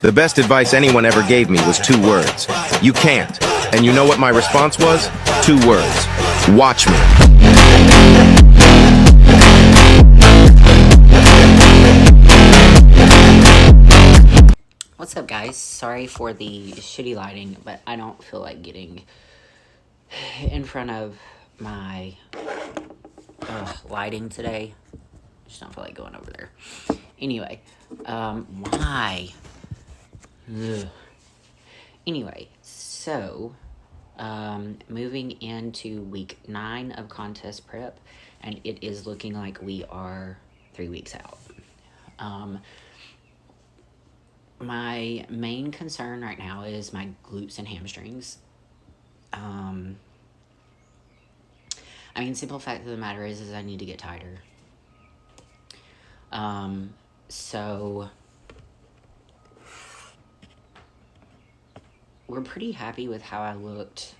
The best advice anyone ever gave me was 2 words. You can't. And you know what my response was? 2 words. Watch me. What's up, guys? Sorry for the shitty lighting, but I don't feel like getting in front of my lighting today. Just don't feel like going over there. Anyway, why? Ugh. Anyway, so moving into week 9 of contest prep, and it is looking like we are 3 weeks out. My main concern right now is my glutes and hamstrings. Simple fact of the matter is I need to get tighter. So we're pretty happy with how I looked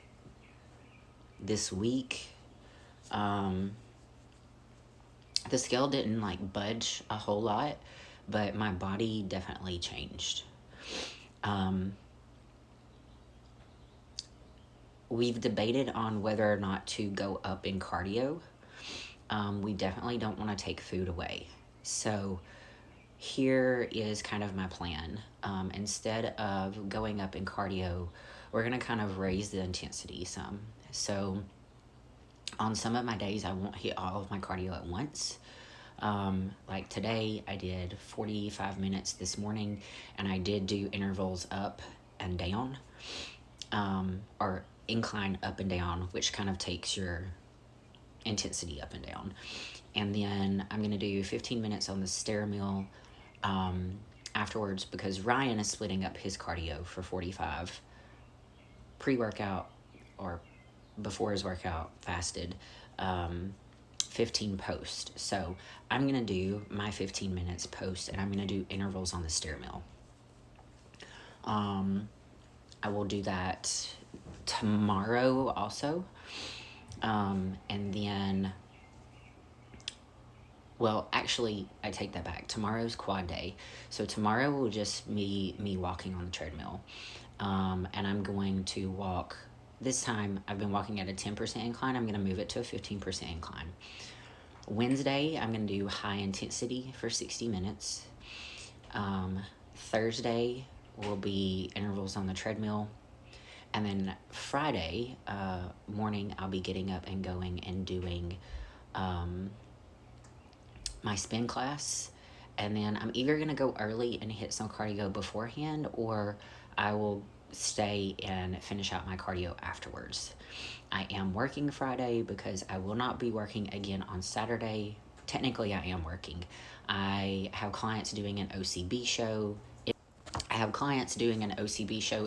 this week. The scale didn't budge a whole lot, but my body definitely changed. We've debated on whether or not to go up in cardio. We definitely don't want to take food away. So here is kind of my plan. Instead of going up in cardio, we're going to kind of raise the intensity some. So on some of my days, I won't hit all of my cardio at once. Like today, I did 45 minutes this morning, and I did do intervals up and down, or incline up and down, which kind of takes your intensity up and down. And then I'm going to do 15 minutes on the stair mill afterwards, because Ryan is splitting up his cardio for 45 pre-workout or before his workout fasted, 15 post. So I'm going to do my 15 minutes post, and I'm going to do intervals on the stair mill. I will do that tomorrow also. And then, well, actually, I take that back. Tomorrow's quad day. So tomorrow will just be me walking on the treadmill. And I'm going to walk. This time, I've been walking at a 10% incline. I'm going to move it to a 15% incline. Wednesday, I'm going to do high intensity for 60 minutes. Thursday will be intervals on the treadmill. And then Friday morning, I'll be getting up and going and doing my spin class. And then I'm either going to go early and hit some cardio beforehand, or I will stay and finish out my cardio afterwards. I am working Friday because I will not be working again on Saturday. Technically, I am working. I have clients doing an OCB show.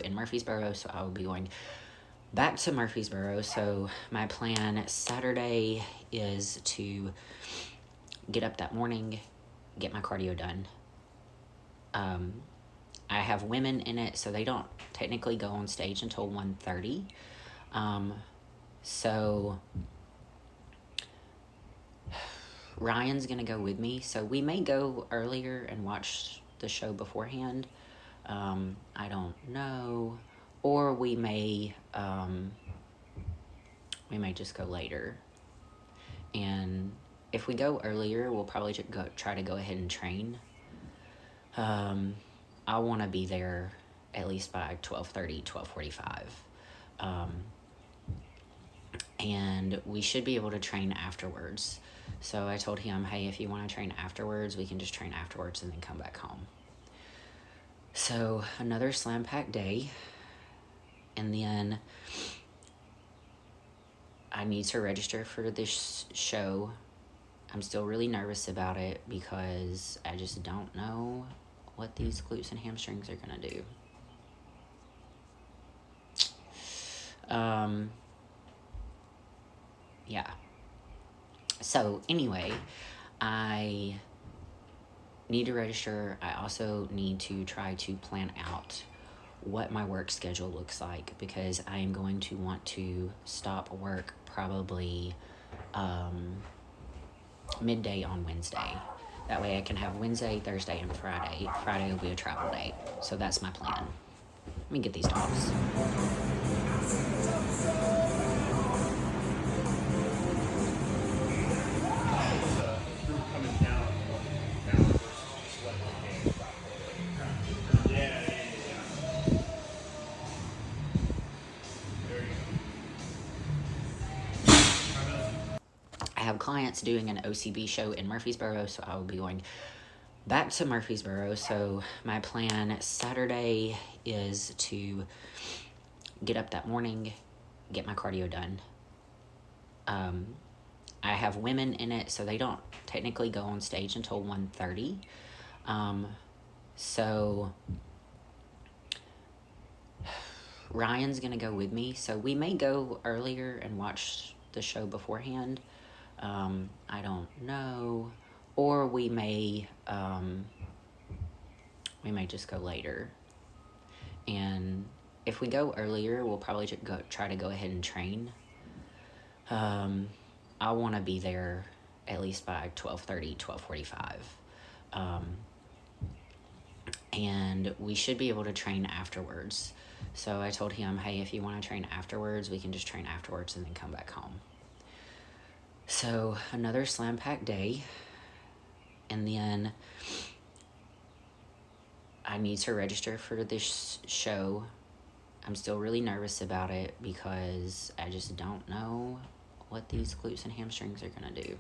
In Murfreesboro, so I will be going back to Murfreesboro. So my plan Saturday is to get up that morning, get my cardio done. I have women in it, so they don't technically go on stage until 1:30. So Ryan's going to go with me. So we may go earlier and watch the show beforehand. I don't know. Or we may just go later. And if we go earlier, we'll probably try to go ahead and train. I want to be there at least by 12:30, 12:45. And we should be able to train afterwards. So I told him, hey, if you want to train afterwards, we can just train afterwards and then come back home. So another slam pack day. And then I need to register for this show. I'm still really nervous about it because I just don't know what these glutes and hamstrings are going to do. Yeah. So anyway, I need to register. I also need to try to plan out what my work schedule looks like, because I am going to want to stop work probably midday on Wednesday. That way I can have Wednesday, Thursday, and Friday. Friday will be a travel day. So that's my plan. Let me get these dogs. I have clients doing an OCB show in Murfreesboro, so I will be going back to Murfreesboro. So my plan Saturday is to get up that morning, get my cardio done. I have women in it, so they don't technically go on stage until 1:30. So Ryan's gonna go with me, so we may go earlier and watch the show beforehand. I don't know, or we may just go later. And if we go earlier, we'll probably try to go ahead and train. I want to be there at least by 12:30, 12:45. And we should be able to train afterwards. So I told him, hey, if you want to train afterwards, we can just train afterwards and then come back home. So another slam pack day. And then I need to register for this show. I'm still really nervous about it because I just don't know what these glutes and hamstrings are going to do.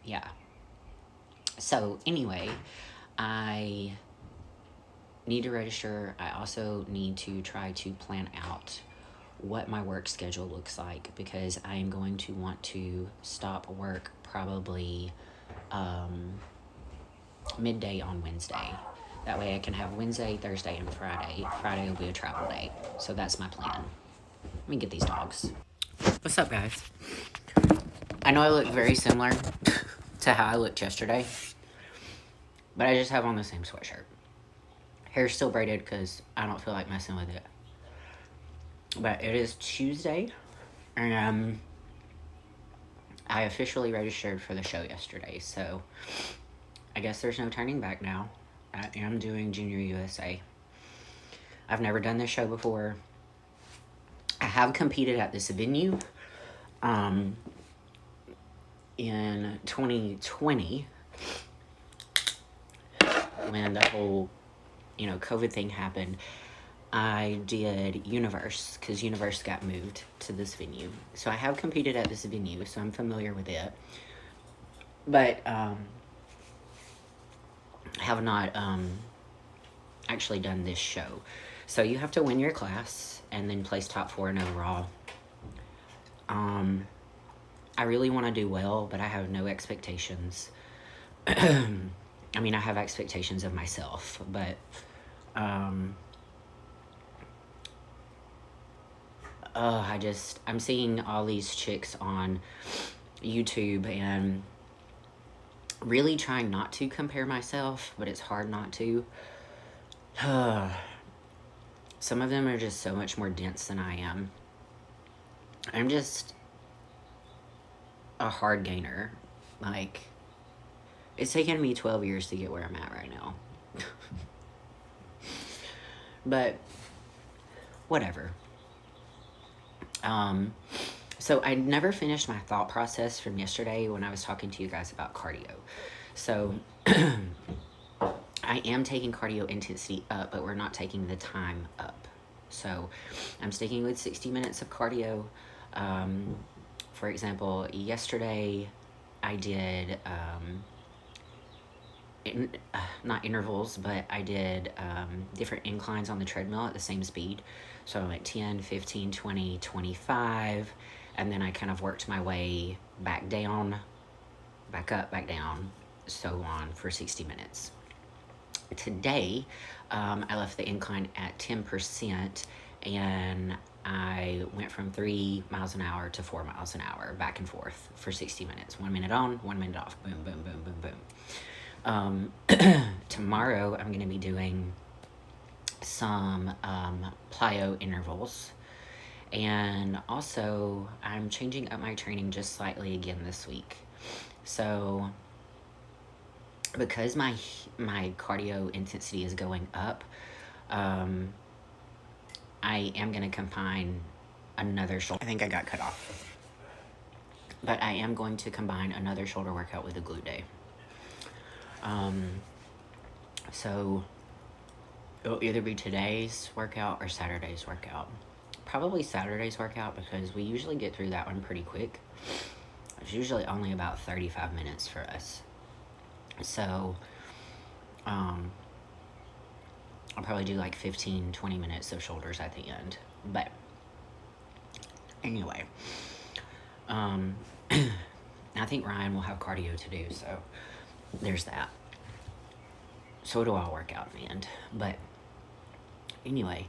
Yeah. So anyway, I need to register. I also need to try to plan out what my work schedule looks like, because I am going to want to stop work probably midday on Wednesday. That way I can have Wednesday, Thursday, and Friday. Friday will be a travel day. So that's my plan. Let me get these dogs. What's up, guys? I know I look very similar to how I looked yesterday, but I just have on the same sweatshirt. Hair's still braided because I don't feel like messing with it. But it is Tuesday, and I officially registered for the show yesterday, so I guess there's no turning back now. I am doing Junior USA. I've never done this show before. I have competed at this venue in 2020 when the whole, COVID thing happened. I did Universe, because Universe got moved to this venue. So I have competed at this venue, so I'm familiar with it. But have not actually done this show. So you have to win your class and then place top 4 in overall. I really want to do well, but I have no expectations. I mean, I have expectations of myself, but I'm seeing all these chicks on YouTube and really trying not to compare myself, but it's hard not to. Some of them are just so much more dense than I am. I'm just a hard gainer. Like, it's taken me 12 years to get where I'm at right now. But whatever. So I never finished my thought process from yesterday when I was talking to you guys about cardio. So I am taking cardio intensity up, but we're not taking the time up. So I'm sticking with 60 minutes of cardio. For example, yesterday I did, not intervals, but I did different inclines on the treadmill at the same speed. So I went 10, 15, 20, 25, and then I kind of worked my way back down, back up, back down, so on for 60 minutes. Today, I left the incline at 10%, and I went from 3 miles an hour to 4 miles an hour, back and forth for 60 minutes. 1 minute on, 1 minute off. Boom, boom, boom, boom, boom. Tomorrow, I'm going to be doing some plyo intervals, And also, I'm changing up my training just slightly again this week. So, because my cardio intensity is going up, I am going to combine another shoulder. I think I got cut off. But I am going to combine another shoulder workout with a glute day. So it'll either be today's workout or Saturday's workout. Probably Saturday's workout because we usually get through that one pretty quick. It's usually only about 35 minutes for us. So, I'll probably do like 15, 20 minutes of shoulders at the end. But anyway, I think Ryan will have cardio to do, so there's that. So do I work out in the end. But anyway,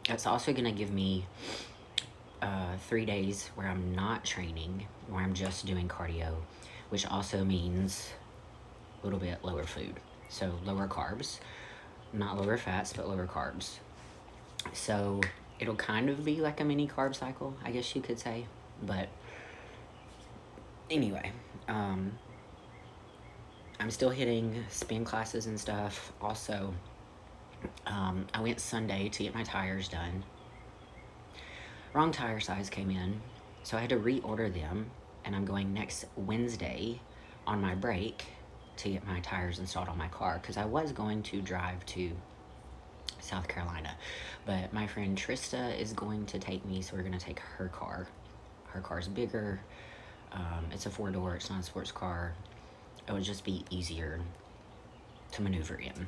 it's also going to give me 3 days where I'm not training, where I'm just doing cardio, which also means a little bit lower food. So lower carbs, not lower fats, but lower carbs. So it'll kind of be like a mini carb cycle, I guess you could say. But anyway, I'm still hitting spin classes and stuff. Also, I went Sunday to get my tires done. Wrong tire size came in, so I had to reorder them, and I'm going next Wednesday on my break to get my tires installed on my car, because I was going to drive to South Carolina, but my friend Trista is going to take me, so we're going to take her car. Her car's bigger. It's a 4-door. It's not a sports car. It would just be easier to maneuver in.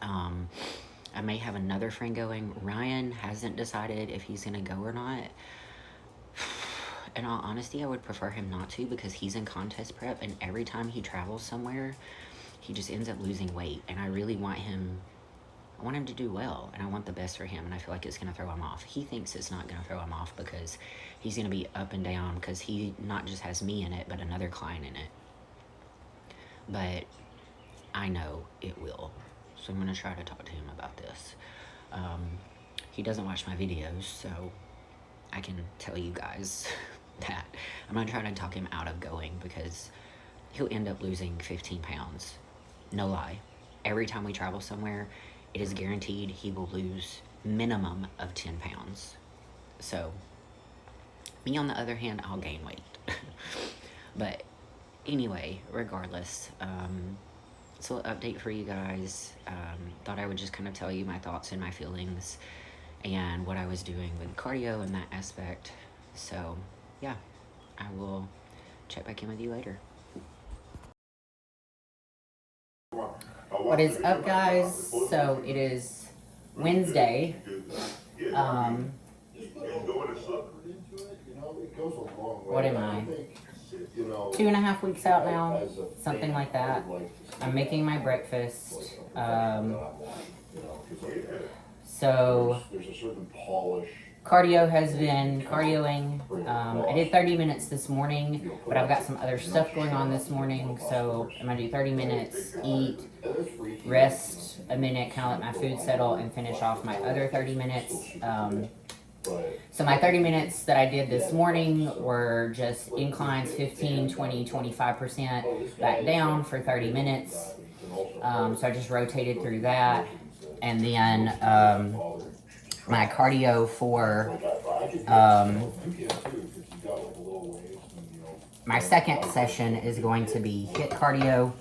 I may have another friend going. Ryan hasn't decided if he's going to go or not. In all honesty, I would prefer him not to, because he's in contest prep, and every time he travels somewhere, he just ends up losing weight. And I really want him, I want him to do well, and I want the best for him, and I feel like it's going to throw him off. He thinks it's not going to throw him off because he's going to be up and down, because he not just has me in it, but another client in it. But I know it will. So I'm going to try to talk to him about this. He doesn't watch my videos, so I can tell you guys that. I'm going to try to talk him out of going, because he'll end up losing 15 pounds. No lie. Every time we travel somewhere, it is guaranteed he will lose minimum of 10 pounds. So, me on the other hand, I'll gain weight. But anyway, regardless, so an update for you guys. Thought I would just kind of tell you my thoughts and my feelings and what I was doing with cardio and that aspect. So yeah, I will check back in with you later. What is up, guys? So it is Wednesday. What am I? 2.5 weeks out now, something like that. I'm making my breakfast. So cardio has been cardioing. I did 30 minutes this morning, but I've got some other stuff going on this morning. So I'm gonna do 30 minutes, eat, rest a minute, kind of let my food settle, and finish off my other 30 minutes. So my 30 minutes that I did this morning were just inclines 15, 20, 25% back down for 30 minutes. So I just rotated through that. And then my cardio for my second session is going to be HIIT cardio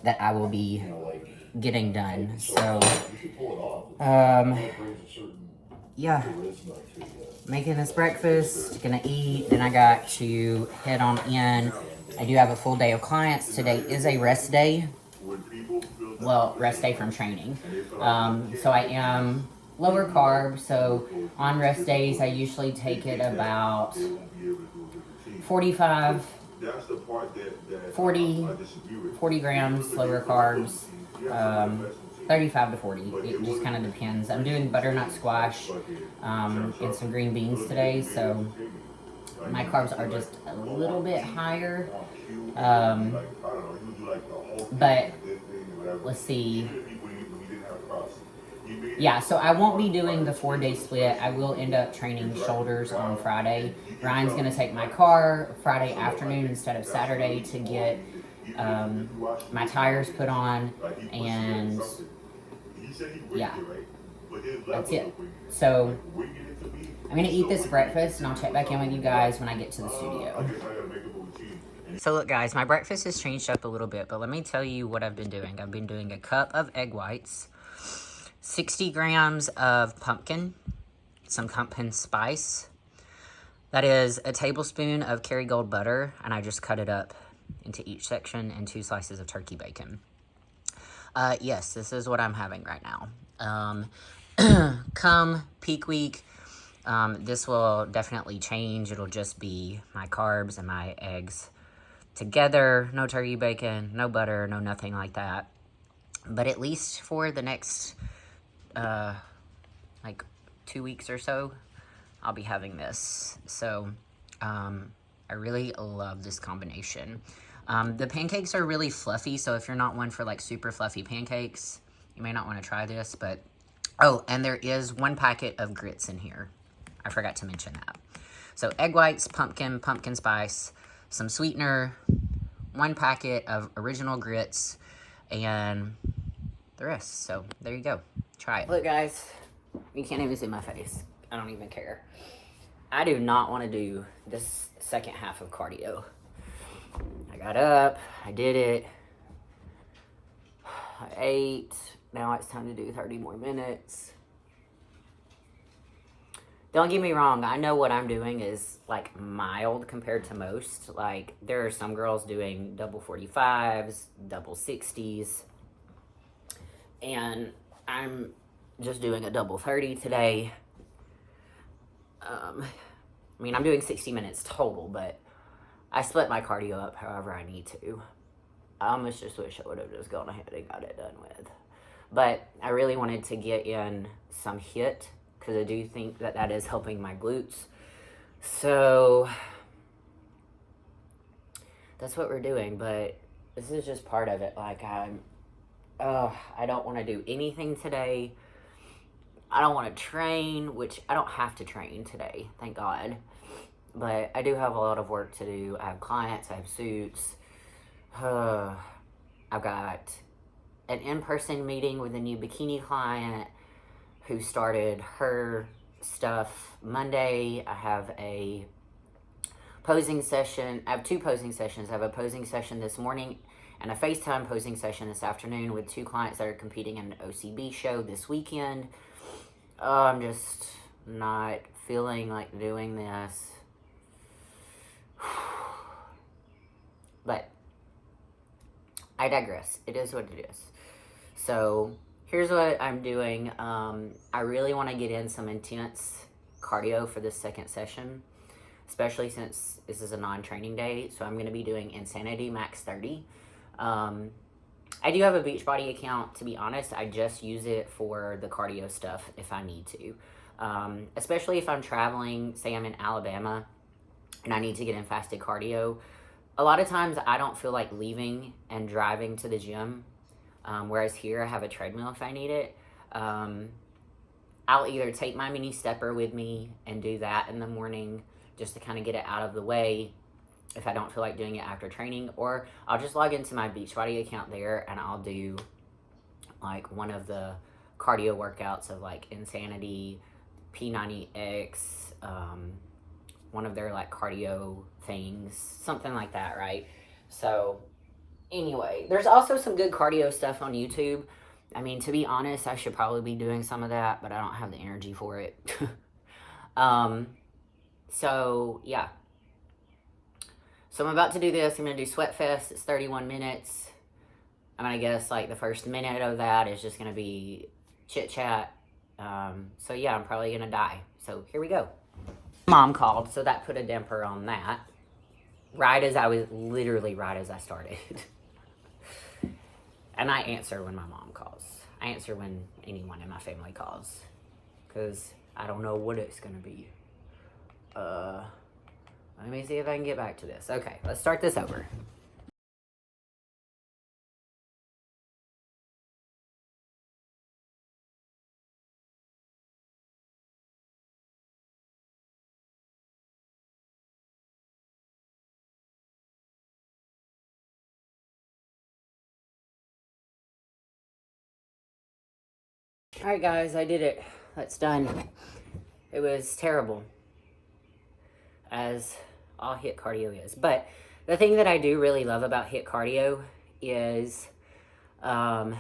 that I will be getting done. So yeah, making this breakfast, gonna eat, then I got to head on in. I do have a full day of clients. Today is a rest day. Well, rest day from training. So I am lower carb, so on rest days I usually take it about 45, 40 grams lower carbs, 35 to 40. It just kind of depends. I'm doing butternut squash and some green beans today, so my carbs are just a little bit higher. But let's see. yeah, so I won't be doing the 4-day split. I will end up training shoulders on Friday. Ryan's going to take my car Friday afternoon instead of Saturday to get my tires put on, and yeah, that's it. So I'm going to eat this breakfast, and I'll check back in with you guys when I get to the studio. So look, guys, my breakfast has changed up a little bit, but let me tell you what I've been doing. I've been doing a cup of egg whites, 60 grams of pumpkin, some pumpkin spice. That is a tablespoon of Kerrygold butter, and I just cut it up into each section, and 2 slices of turkey bacon. Yes, this is what I'm having right now. Come peak week, this will definitely change. It'll just be my carbs and my eggs together. No turkey bacon, no butter, no nothing like that. But at least for the next, like 2 weeks or so, I'll be having this. So, I really love this combination. The pancakes are really fluffy, so if you're not one for like super fluffy pancakes, you may not want to try this, but, oh, and there is 1 packet of grits in here. I forgot to mention that. So egg whites, pumpkin spice, some sweetener, 1 packet of original grits, and the rest. So there you go. Try it. Look, guys, you can't even see my face. I don't even care. I do not want to do this second half of cardio. I got up, I did it, I ate, now it's time to do 30 more minutes. Don't get me wrong, I know what I'm doing is like mild compared to most. Like there are some girls doing double 45s, double 60s, and I'm just doing a double 30 today. I mean, I'm doing 60 minutes total, but I split my cardio up however I need to. I almost just wish I would have just gone ahead and got it done with. But I really wanted to get in some HIIT, because I do think that that is helping my glutes. So that's what we're doing, but this is just part of it. Like I don't want to do anything today. I don't want to train, which I don't have to train today, thank God. But I do have a lot of work to do. I have clients, I have suits. I've got an in-person meeting with a new bikini client who started her stuff Monday. I have a posing session. I have 2 posing sessions. I have a posing session this morning and a FaceTime posing session this afternoon with 2 clients that are competing in an OCB show this weekend. I'm just not feeling like doing this. But I digress. It is what it is. So here's what I'm doing. I really want to get in some intense cardio for this second session, especially since this is a non-training day. So I'm going to be doing Insanity Max 30. I do have a Beachbody account, to be honest. I just use it for the cardio stuff if I need to. Especially if I'm traveling, say I'm in Alabama, and I need to get in fasted cardio. A lot of times I don't feel like leaving and driving to the gym, whereas here I have a treadmill if I need it. I'll either take my mini stepper with me and do that in the morning just to kind of get it out of the way if I don't feel like doing it after training, or I'll just log into my Beachbody account there and I'll do like one of the cardio workouts of like Insanity, P90X, one of their like cardio things, something like that, right? So anyway, there's also some good cardio stuff on YouTube. I mean, to be honest, I should probably be doing some of that, but I don't have the energy for it. So yeah. So I'm about to do this. I'm going to do Sweat Fest. It's 31 minutes. I'm going to guess like the first minute of that is just going to be chit chat. So yeah, I'm probably going to die. So here we go. Mom called, so that put a damper on that. Literally right as I started. And I answer when my mom calls. I answer when anyone in my family calls. Because I don't know what it's going to be. Let me see if I can get back to this. Okay, let's start this over. All right, guys, I did it. That's done. It was terrible, as all HIIT cardio is. But the thing that I do really love about HIIT cardio is the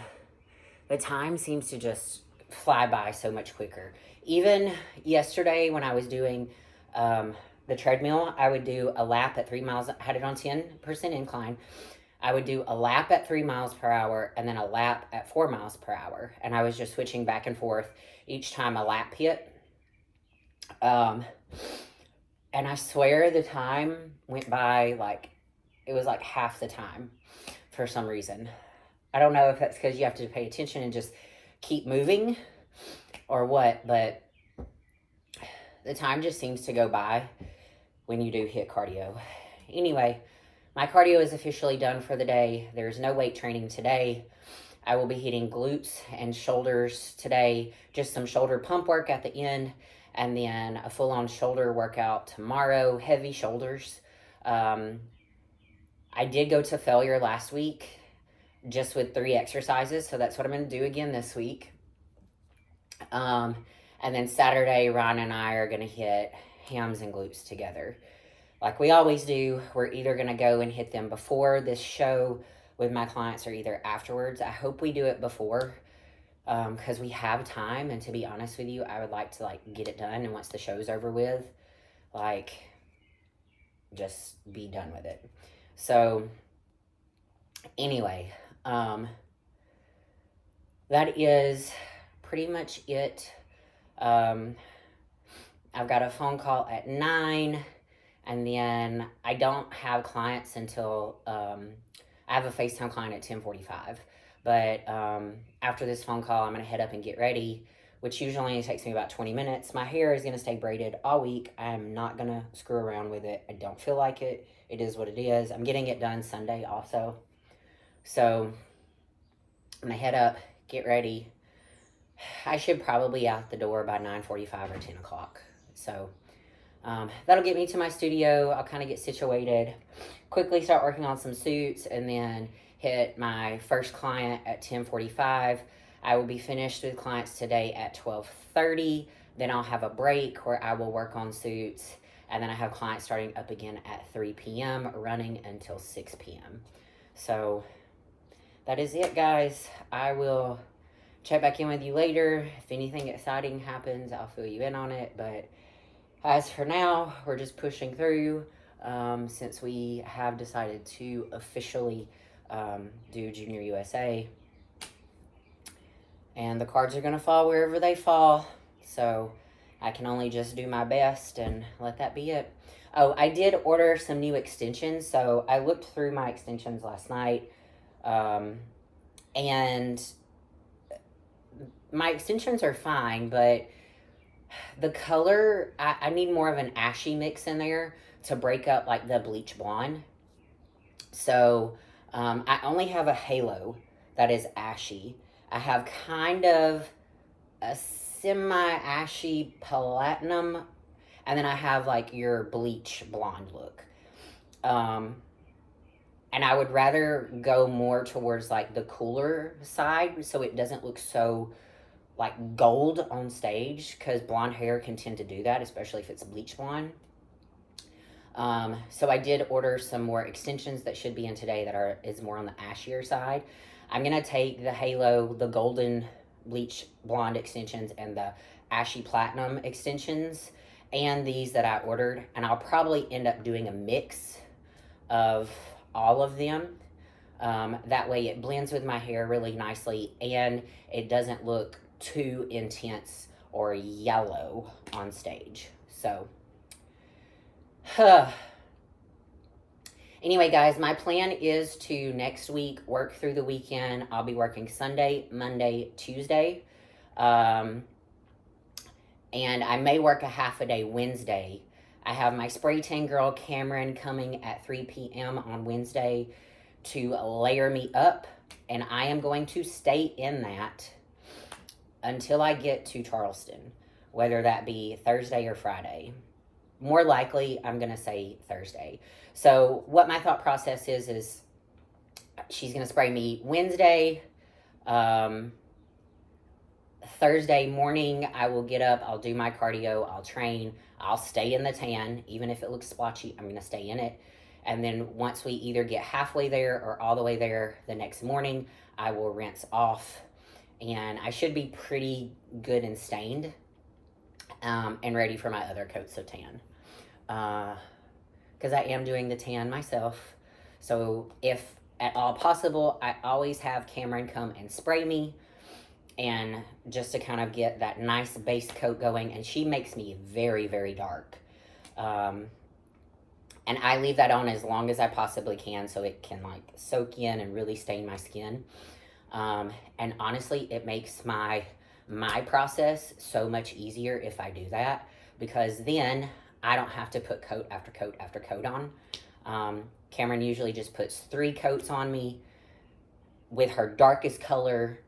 time seems to just fly by so much quicker. Even yesterday when I was doing the treadmill, I would do a lap at 3 miles. I had it on 10% incline. I would do a lap at 3 miles per hour and then a lap at 4 miles per hour. And I was just switching back and forth each time a lap hit. And I swear the time went by like, it was like half the time for some reason. I don't know if that's because you have to pay attention and just keep moving or what, but the time just seems to go by when you do HIIT cardio. Anyway, my cardio is officially done for the day. There's no weight training today. I will be hitting glutes and shoulders today, just some shoulder pump work at the end, and then a full-on shoulder workout tomorrow, heavy shoulders. I did go to failure last week just with 3 exercises, so that's what I'm going to do again this week. And then Saturday, Ryan and I are going to hit hams and glutes together. Like we always do, we're either going to go and hit them before this show with my clients or either afterwards. I hope we do it before because we have time. And to be honest with you, I would like to get it done. And once the show's over with, just be done with it. So anyway, that is pretty much it. I've got a phone call at 9. And then I don't have clients until, I have a FaceTime client at 10:45. But after this phone call, I'm going to head up and get ready, which usually only takes me about 20 minutes. My hair is going to stay braided all week. I'm not going to screw around with it. I don't feel like it. It is what it is. I'm getting it done Sunday also. So I'm going to head up, get ready. I should probably be out the door by 9:45 or 10 o'clock. So that'll get me to my studio. I'll kind of get situated, quickly start working on some suits, and then hit my first client at 10:45. I will be finished with clients today at 12:30. Then I'll have a break where I will work on suits, and then I have clients starting up again at 3 p.m., running until 6 p.m. So that is it, guys. I will check back in with you later. If anything exciting happens, I'll fill you in on it, but as for now, we're just pushing through since we have decided to officially do Junior USA. And the cards are going to fall wherever they fall. So I can only just do my best and let that be it. Oh, I did order some new extensions. So I looked through my extensions last night. And my extensions are fine, but the color, I need more of an ashy mix in there to break up the bleach blonde. So I only have a halo that is ashy. I have kind of a semi-ashy platinum, and then I have your bleach blonde look. And I would rather go more towards the cooler side so it doesn't look so gold on stage, because blonde hair can tend to do that, especially if it's bleach blonde. So I did order some more extensions that should be in today that is more on the ashier side. I'm gonna take the halo, the golden bleach blonde extensions, and the ashy platinum extensions, and these that I ordered, and I'll probably end up doing a mix of all of them. That way it blends with my hair really nicely, and it doesn't look too intense or yellow on stage. So anyway, guys, my plan is to next week work through the weekend. I'll be working Sunday, Monday, Tuesday, and I may work a half a day Wednesday. I have my spray tan girl Cameron coming at 3 p.m. on Wednesday to layer me up, and I am going to stay in that until I get to Charleston, whether that be Thursday or Friday. More likely, I'm going to say Thursday. So what my thought process is she's going to spray me Wednesday, Thursday morning, I will get up, I'll do my cardio, I'll train, I'll stay in the tan. Even if it looks splotchy, I'm going to stay in it. And then once we either get halfway there or all the way there the next morning, I will rinse off. And I should be pretty good and stained and ready for my other coats of tan. Because I am doing the tan myself. So if at all possible, I always have Cameron come and spray me, and just to kind of get that nice base coat going. And she makes me very, very dark. And I leave that on as long as I possibly can so it can like soak in and really stain my skin. And honestly, it makes my process so much easier if I do that, because then I don't have to put coat after coat after coat on. Cameron usually just puts 3 coats on me with her darkest color,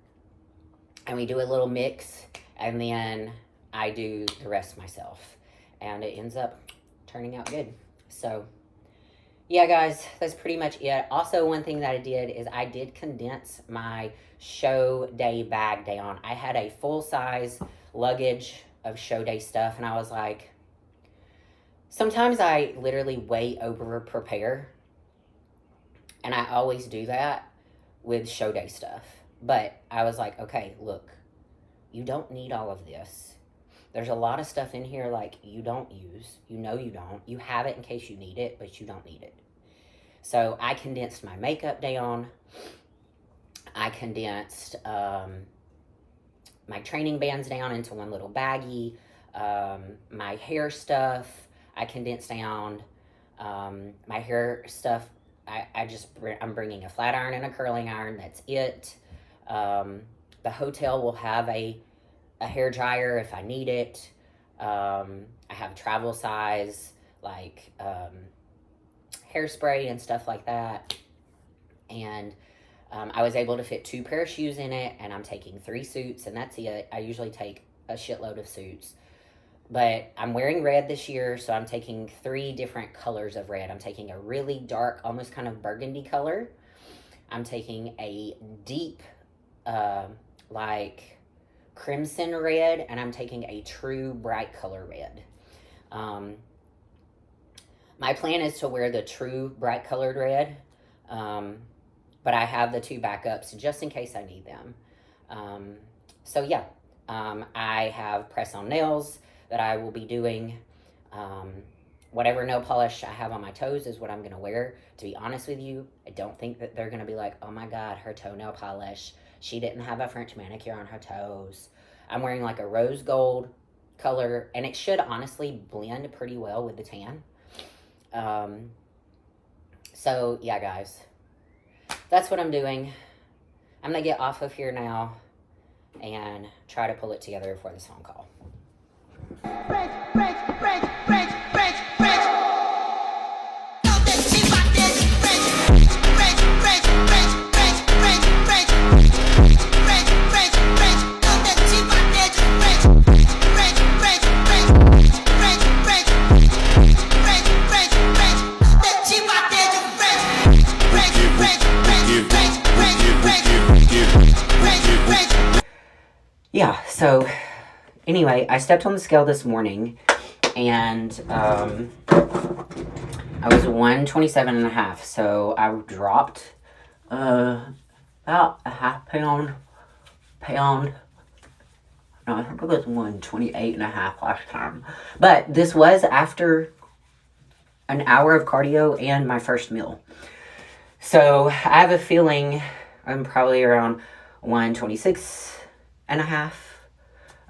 and we do a little mix, and then I do the rest myself, and it ends up turning out good. So yeah, guys, that's pretty much it. Also, one thing that I did is I did condense my show day bag down. I had a full-size luggage of show day stuff, and I was like, sometimes I literally way over prepare, and I always do that with show day stuff. But I was like, okay, look, you don't need all of this. There's a lot of stuff in here like you don't use. You know you don't. You have it in case you need it, but you don't need it. So I condensed my makeup down. I condensed my training bands down into one little baggie. My hair stuff, I condensed down. My hair stuff, I'm bringing a flat iron and a curling iron. That's it. The hotel will have a hair dryer if I need it. I have travel size, like, hairspray and stuff like that. And I was able to fit 2 pair of shoes in it, and I'm taking 3 suits, and that's it. I usually take a shitload of suits. But I'm wearing red this year, so I'm taking 3 different colors of red. I'm taking a really dark, almost kind of burgundy color. I'm taking a deep, like crimson red, and I'm taking a true bright color red. My plan is to wear the true bright colored red, but I have the 2 backups just in case I need them. So yeah, I have press-on nails that I will be doing. Whatever nail polish I have on my toes is what I'm going to wear. To be honest with you, I don't think that they're going to be like, oh my God, her toenail polish, she didn't have a French manicure on her toes. I'm wearing like a rose gold color, and it should honestly blend pretty well with the tan. So yeah, guys, that's what I'm doing. I'm going to get off of here now and try to pull it together before this phone call. Yeah, so anyway, I stepped on the scale this morning, and I was 127.5, so I dropped about a half pound. No, I think it was 128.5 last time. But this was after an hour of cardio and my first meal. So I have a feeling I'm probably around 126.5,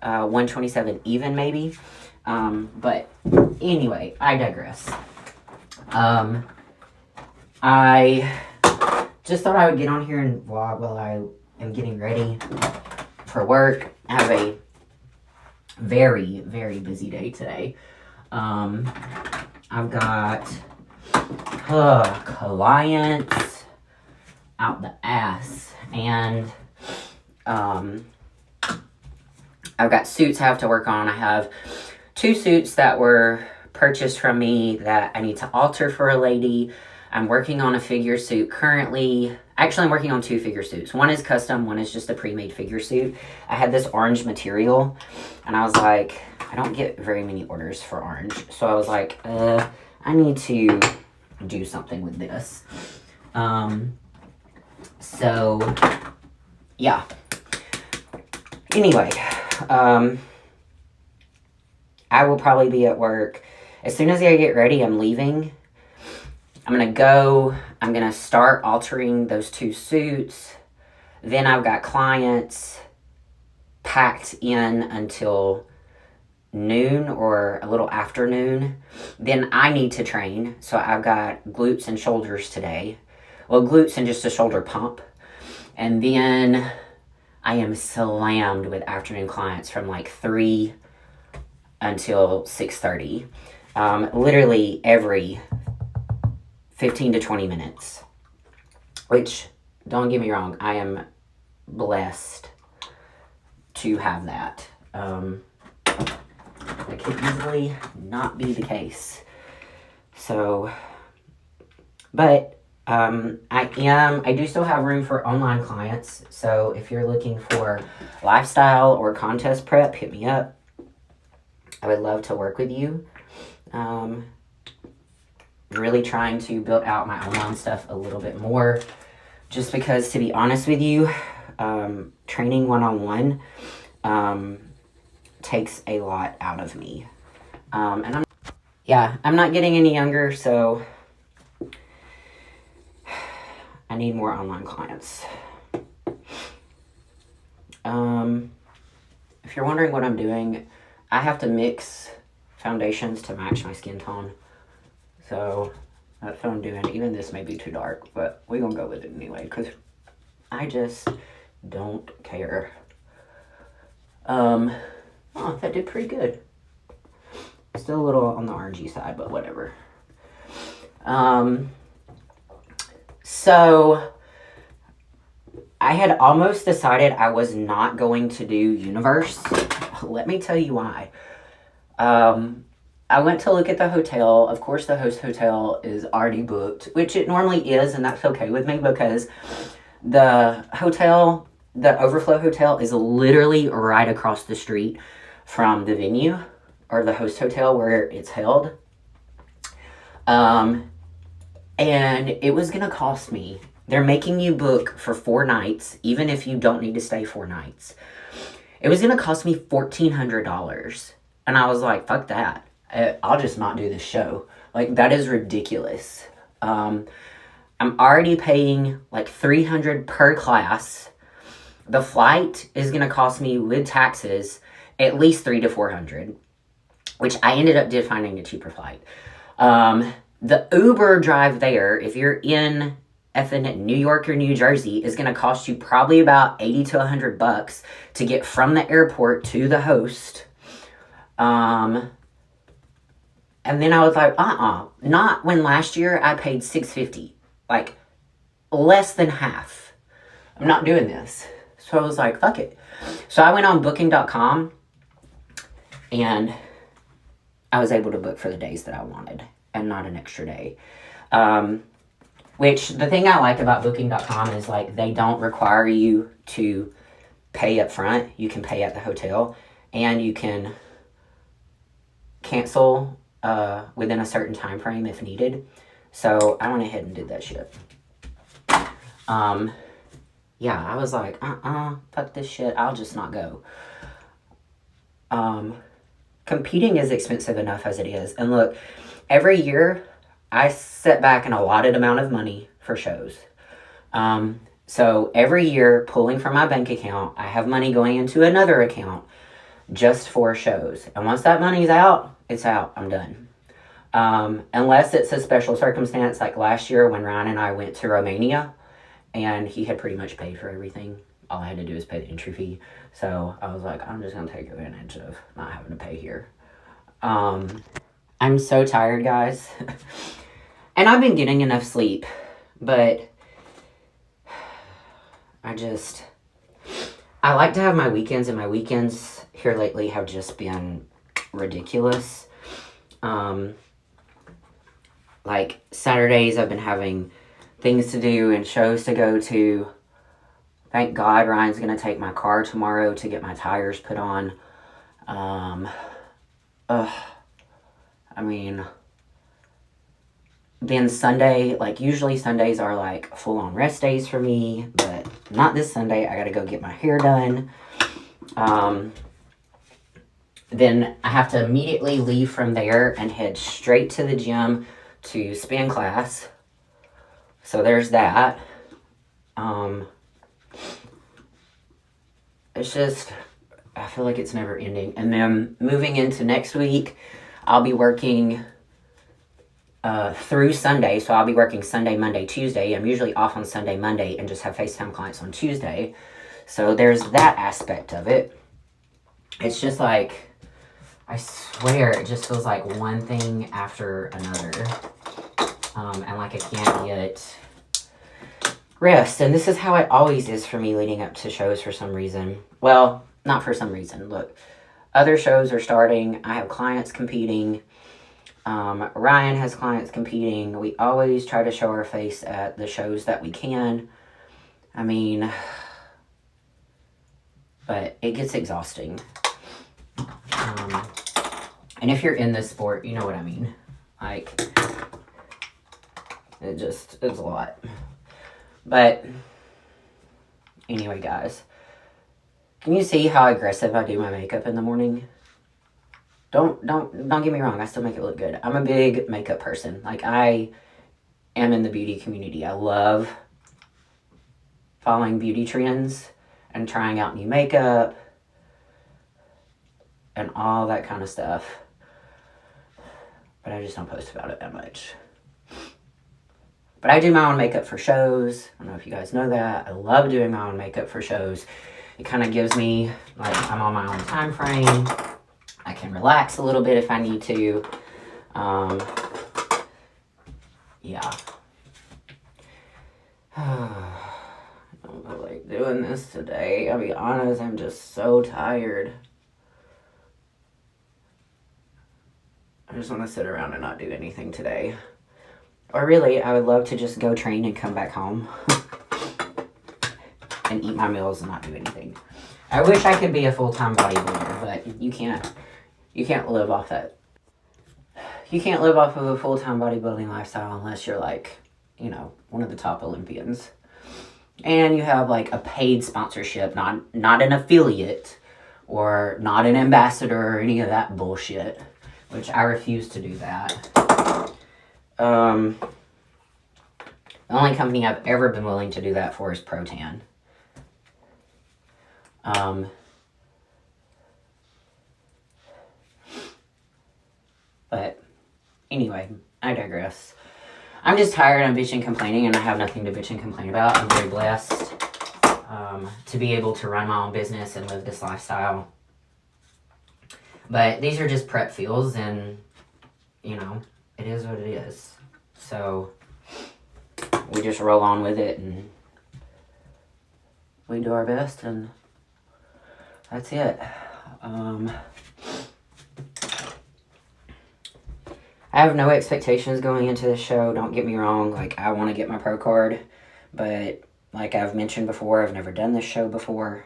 127 even maybe. But anyway, I digress. I just thought I would get on here and vlog while I am getting ready for work. I have a very, very busy day today. I've got clients out the ass, and I've got suits I have to work on. I have 2 suits that were purchased from me that I need to alter for a lady. I'm working on a figure suit currently Actually, I'm working on 2 figure suits. One is custom, one is just a pre-made figure suit. I had this orange material, and I was like, I don't get very many orders for orange. So I was like, I need to do something with this. So, yeah. Anyway, I will probably be at work. As soon as I get ready, I'm leaving. I'm going to go. I'm going to start altering those 2 suits. Then I've got clients packed in until noon or a little after noon. Then I need to train. So I've got glutes and shoulders today. Well, glutes and just a shoulder pump. And then I am slammed with afternoon clients from like 3 until 6:30. Literally every 15 to 20 minutes. Which, don't get me wrong, I am blessed to have that. That could easily not be the case. So, but I do still have room for online clients. So if you're looking for lifestyle or contest prep, hit me up. I would love to work with you. Really trying to build out my online stuff a little bit more. Just because, to be honest with you, training one-on-one takes a lot out of me. And I'm not getting any younger, so I need more online clients. If you're wondering what I'm doing, I have to mix foundations to match my skin tone. So that's what I'm doing. Even this may be too dark, but we're going to go with it anyway, because I just don't care. Oh, that did pretty good. Still a little on the orangey side, but whatever. So I had almost decided I was not going to do Universe. Let me tell you why. I went to look at the hotel. Of course, the host hotel is already booked, which it normally is, and that's okay with me because the hotel, the Overflow Hotel, is literally right across the street from the venue or the host hotel where it's held. And it was going to cost me. They're making you book for 4 nights, even if you don't need to stay 4 nights. It was going to cost me $1,400. And I was like, fuck that. I'll just not do this show. Like, that is ridiculous. I'm already paying like $300 per class. The flight is going to cost me with taxes at least $300 to $400, which I ended up finding a cheaper flight. The Uber drive there, if you're in New York or New Jersey, is going to cost you probably about $80 to $100 to get from the airport to the host. And then I was like, not when last year I paid $650, like less than half. I'm not doing this. So I was like, fuck it. So I went on booking.com and I was able to book for the days that I wanted and not an extra day. Which the thing I like about booking.com is like they don't require you to pay up front. You can pay at the hotel and you can cancel within a certain time frame if needed. So I went ahead and did that shit. Yeah, I was like, fuck this shit. I'll just not go. Competing is expensive enough as it is. And look, every year I set back an allotted amount of money for shows. So every year, pulling from my bank account, I have money going into another account just for shows. And once that money's out, it's out. I'm done. Unless it's a special circumstance like last year when Ryan and I went to Romania and he had pretty much paid for everything. All I had to do is pay the entry fee. So I was like, I'm just going to take advantage of not having to pay here. I'm so tired, guys. And I've been getting enough sleep, but I like to have my weekends, and my weekends here lately have just been ridiculous. Like Saturdays, I've been having things to do and shows to go to. Thank God Ryan's going to take my car tomorrow to get my tires put on. I mean, then Sunday, like usually Sundays are like full-on rest days for me, but not this Sunday. I got to go get my hair done. Then I have to immediately leave from there and head straight to the gym to spin class. So there's that. It's just, I feel like it's never ending. And then moving into next week, I'll be working through Sunday. So I'll be working Sunday, Monday, Tuesday. I'm usually off on Sunday, Monday, and just have FaceTime clients on Tuesday. So there's that aspect of it. It's just like, I swear, it just feels like one thing after another. And like I can't get rest. And this is how it always is for me leading up to shows for some reason. Well, not for some reason. Look, other shows are starting. I have clients competing. Ryan has clients competing. We always try to show our face at the shows that we can. I mean, but it gets exhausting. And if you're in this sport, you know what I mean. Like, it's a lot. But anyway, guys, can you see how aggressive I do my makeup in the morning? Don't get me wrong. I still make it look good. I'm a big makeup person. Like, I am in the beauty community. I love following beauty trends and trying out new makeup and all that kind of stuff. But I just don't post about it that much. But I do my own makeup for shows. I don't know if you guys know that. I love doing my own makeup for shows. It kind of gives me, like, I'm on my own time frame. I can relax a little bit if I need to. Yeah. I don't feel like doing this today. I'll be honest, I'm just so tired. I just want to sit around and not do anything today. Or really, I would love to just go train and come back home. And eat my meals and not do anything. I wish I could be a full-time bodybuilder, but you can't live off that. You can't live off of a full-time bodybuilding lifestyle unless you're like, you know, one of the top Olympians. And you have like a paid sponsorship, not an affiliate or not an ambassador or any of that bullshit, which I refuse to do that. The only company I've ever been willing to do that for is Protan. But anyway, I digress. I'm just tired. I'm bitching, complaining, and I have nothing to bitch and complain about. I'm very blessed to be able to run my own business and live this lifestyle. But these are just prep feels, and, you know, it is what it is. So we just roll on with it, and we do our best, and that's it. I have no expectations going into this show. Don't get me wrong. Like, I want to get my pro card, but like I've mentioned before, I've never done this show before.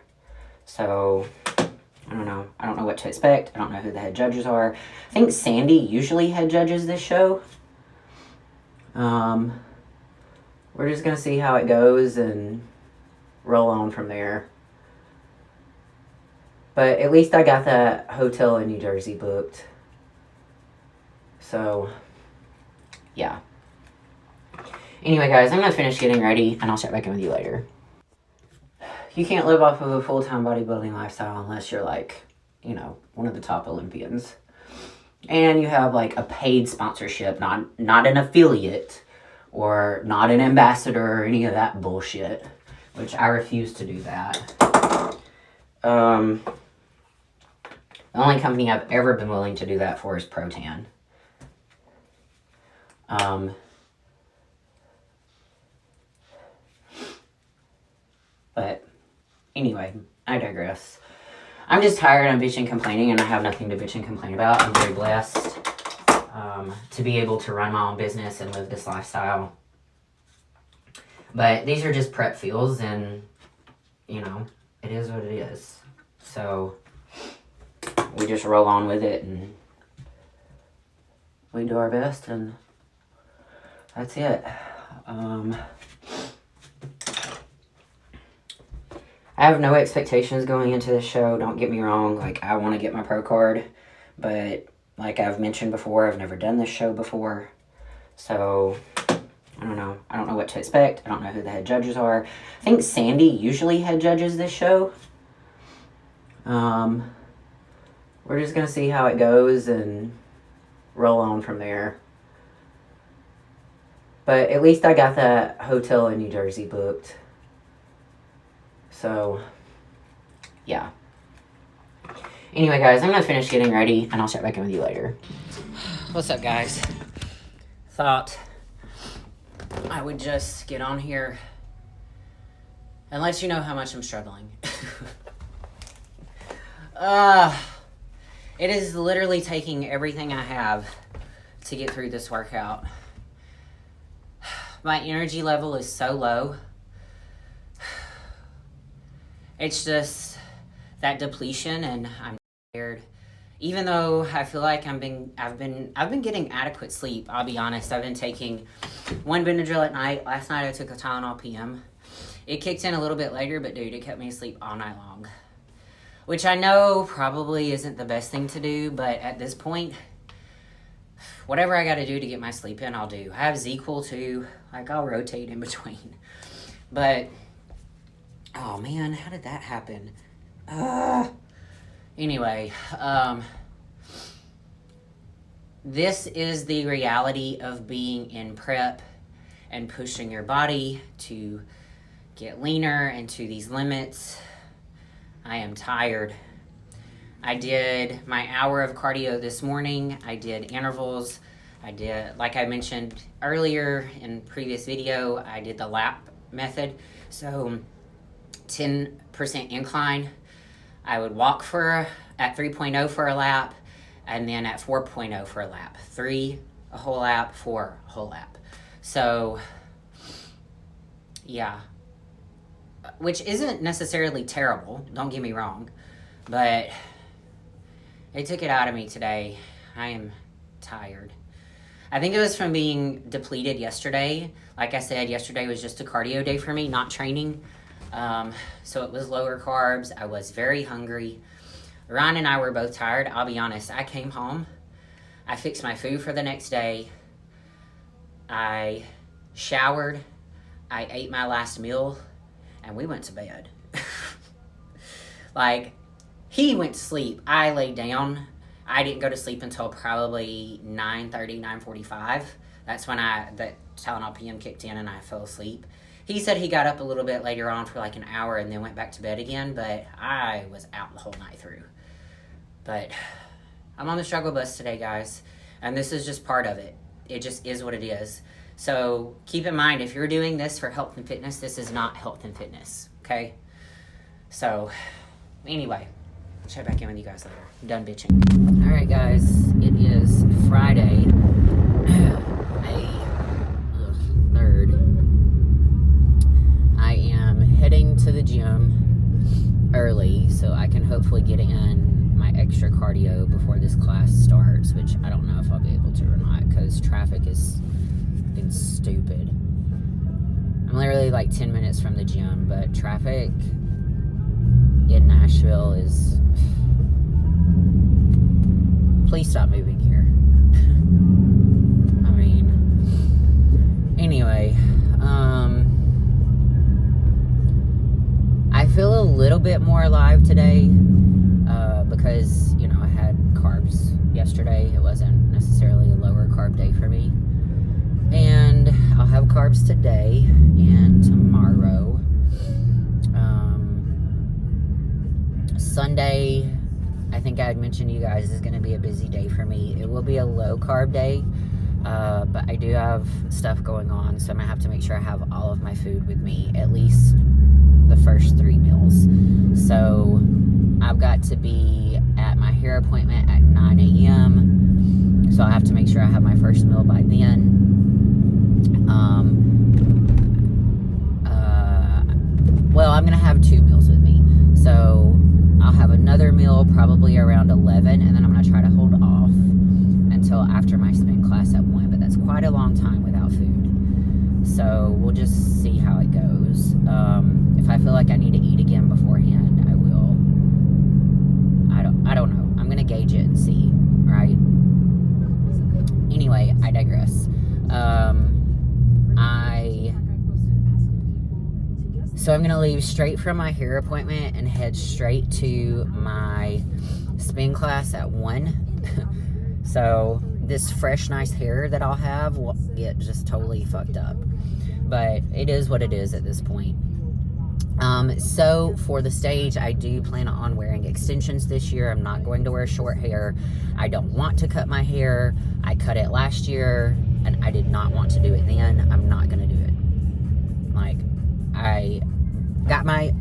So I don't know. I don't know what to expect. I don't know who the head judges are. I think Sandy usually head judges this show. We're just going to see how it goes and roll on from there. But at least I got that hotel in New Jersey booked. So, yeah. Anyway, guys, I'm going to finish getting ready, and I'll check back in with you later. You can't live off of a full-time bodybuilding lifestyle unless you're, like, you know, one of the top Olympians. And you have, like, a paid sponsorship, not an affiliate or not an ambassador or any of that bullshit, which I refuse to do that. The only company I've ever been willing to do that for is Protan. But anyway, I digress. I'm just tired. I'm bitching, complaining, and I have nothing to bitch and complain about. I'm very blessed to be able to run my own business and live this lifestyle. But these are just prep feels, and, you know, it is what it is. So, we just roll on with it, and we do our best, and that's it. I have no expectations going into this show. Don't get me wrong. Like, I want to get my pro card. But, like I've mentioned before, I've never done this show before. So, I don't know. I don't know what to expect. I don't know who the head judges are. I think Sandy usually head judges this show. We're just going to see how it goes and roll on from there. But at least I got that hotel in New Jersey booked. So, yeah. Anyway, guys, I'm going to finish getting ready, and I'll check back in with you later. What's up, guys? Thought I would just get on here and let you know how much I'm struggling. It is literally taking everything I have to get through this workout. My energy level is so low. It's just that depletion, and I'm tired. Even though I feel like I've been getting adequate sleep. I'll be honest. I've been taking one Benadryl at night. Last night I took a Tylenol PM. It kicked in a little bit later, but dude, it kept me asleep all night long. Which I know probably isn't the best thing to do, but at this point, whatever I got to do to get my sleep in, I'll do. I have Z-Cool too. Like, I'll rotate in between. But, oh man, how did that happen? Anyway, this is the reality of being in prep and pushing your body to get leaner and to these limits. I am tired. I did my hour of cardio this morning. I did intervals. I did, like I mentioned earlier in previous video, I did the lap method. So 10% incline. I would walk at 3.0 for a lap, and then at 4.0 for a lap. 3 a whole lap, 4 a whole lap. So, yeah. Which isn't necessarily terrible, don't get me wrong, but it took it out of me today. I am tired. I think it was from being depleted yesterday. Like I said, yesterday was just a cardio day for me, not training. So it was lower carbs. I was very hungry. Ryan and I were both tired. I'll be honest. I came home. I fixed my food for the next day. I showered. I ate my last meal. And we went to bed. Like, he went to sleep. I laid down. I didn't go to sleep until probably 9:30, 9:45. That's when that Tylenol PM kicked in and I fell asleep. He said he got up a little bit later on for like an hour and then went back to bed again, but I was out the whole night through. But I'm on the struggle bus today, guys, and this is just part of it. It just is what it is. So keep in mind, if you're doing this for health and fitness, this is not health and fitness, okay? So anyway, I'll check back in with you guys later. I'm done bitching. All right, guys, it is Friday, May 3rd. I am heading to the gym early so I can hopefully get in my extra cardio before this class starts, which I don't know if I'll be able to or not because traffic is been stupid. I'm literally like 10 minutes from the gym, but traffic in Nashville is... Please stop moving here. I mean, anyway, I feel a little bit more alive today because, you know, I had carbs yesterday. It wasn't necessarily a lower carb day for me. And I'll have carbs today and tomorrow. Sunday, I think I had mentioned to you guys, is going to be a busy day for me. It will be a low carb day, but I do have stuff going on, so I'm going to have to make sure I have all of my food with me, at least the first 3 meals. So I've got to be at my hair appointment at 9 a.m., so I'll have to make sure I have my first meal by then. I'm going to have 2 meals with me. So I'll have another meal probably around 11, and then I'm going to try to hold off until after my spin class at 1. But that's quite a long time without food. So we'll just see how it goes. If I feel like I need to eat again beforehand, I will. I don't know. I'm going to gauge it and see, right? Anyway, I digress. So I'm going to leave straight from my hair appointment and head straight to my spin class at 1. So this fresh, nice hair that I'll have will get just totally fucked up. But it is what it is at this point. So for the stage, I do plan on wearing extensions this year. I'm not going to wear short hair. I don't want to cut my hair. I cut it last year, and I did not want to do it then. I'm not going to do it. Like, I got my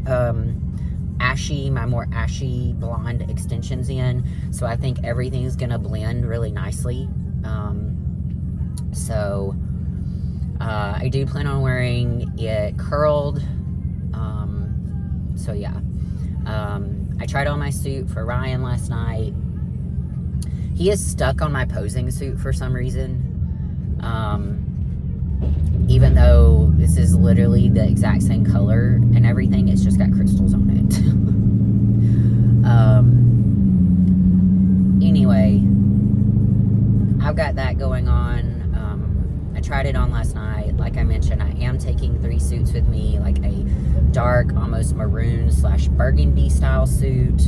more ashy blonde extensions in, so I think everything's going to blend really nicely. I do plan on wearing it curled. So yeah, I tried on my suit for Ryan last night. He is stuck on my posing suit for some reason. Even though this is literally the exact same color and everything, it's just got crystals on it. Anyway, I've got that going on. I tried it on last night. Like I mentioned, I am taking 3 suits with me, like a dark, almost maroon / burgundy style suit,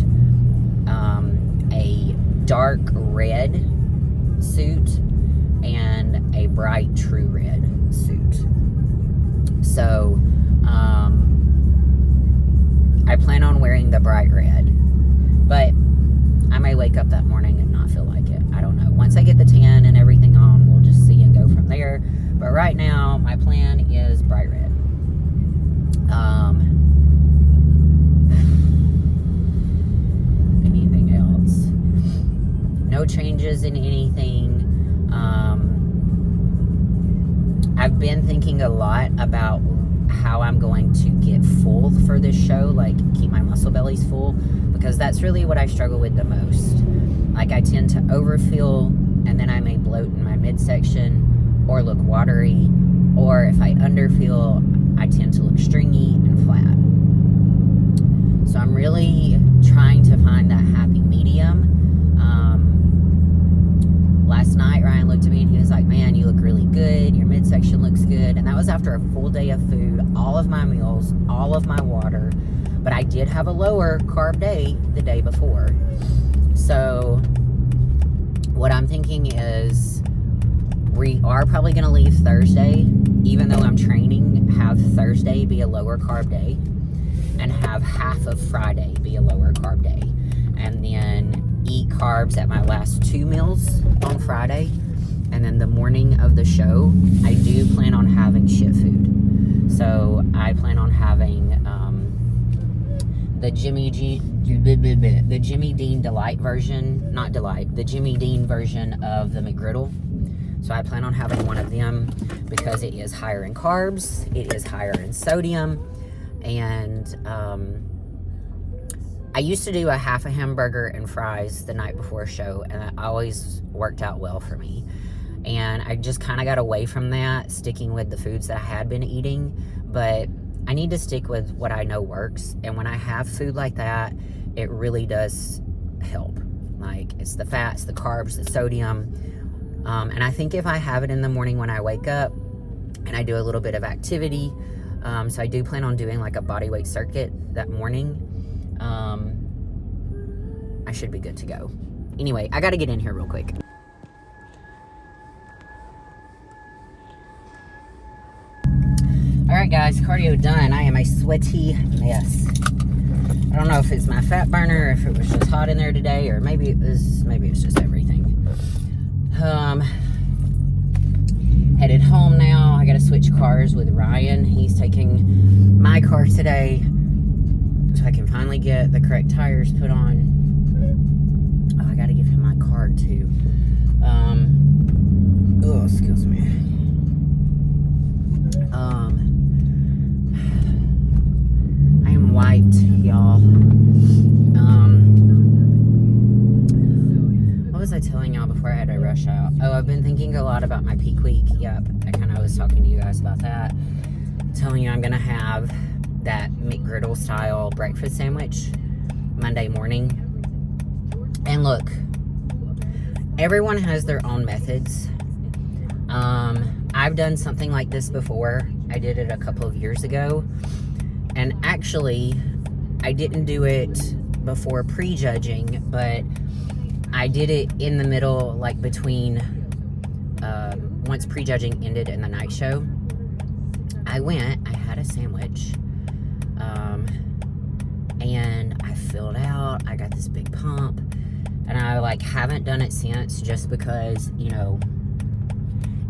a dark red suit, and a bright true red suit. So, I plan on wearing the bright red, but I may wake up that morning and not feel like it. I don't know. Once I get the tan and everything on, we'll just see and go from there. But right now, my plan is bright red. Anything else? No changes in anything. I've been thinking a lot about how I'm going to get full for this show, like keep my muscle bellies full, because that's really what I struggle with the most. Like, I tend to overfill, and then I may bloat in my midsection or look watery, or if I underfill, I tend to look stringy and flat. So I'm really trying to find that happy medium. Last night, Ryan looked at me and he was like, man, you look really good. Your midsection looks good. And that was after a full day of food, all of my meals, all of my water. But I did have a lower carb day the day before. So what I'm thinking is we are probably going to leave Thursday, even though I'm training, have Thursday be a lower carb day and have half of Friday be a lower carb day. And then eat carbs at my last 2 meals on Friday, and then the morning of the show I do plan on having shit food. So I plan on having the Jimmy Dean Delight version, not Delight, the Jimmy Dean version of the McGriddle. So I plan on having one of them because it is higher in carbs, it is higher in sodium, and I used to do a half a hamburger and fries the night before a show, and that always worked out well for me. And I just kind of got away from that, sticking with the foods that I had been eating. But I need to stick with what I know works. And when I have food like that, it really does help. Like, it's the fats, the carbs, the sodium. And I think if I have it in the morning when I wake up and I do a little bit of activity, so I do plan on doing like a body weight circuit that morning, I should be good to go. Anyway, I got to get in here real quick. Alright guys, cardio done. I am a sweaty mess. I don't know if it's my fat burner, if it was just hot in there today, or maybe it's just everything. Headed home now. I gotta switch cars with Ryan. He's taking my car today, so I can finally get the correct tires put on. Oh, I gotta give him my card too. Oh, excuse me. I am I've been thinking a lot about my peak week. Yep, I kind of was talking to you guys about that. Telling you I'm going to have that McGriddle style breakfast sandwich Monday morning. And look, everyone has their own methods. I've done something like this before. I did it a couple of years ago. And actually, I didn't do it before prejudging, but I did it in the middle, like between, once prejudging ended in the night show. I had a sandwich, and I filled out, I got this big pump, and I, like, haven't done it since, just because, you know,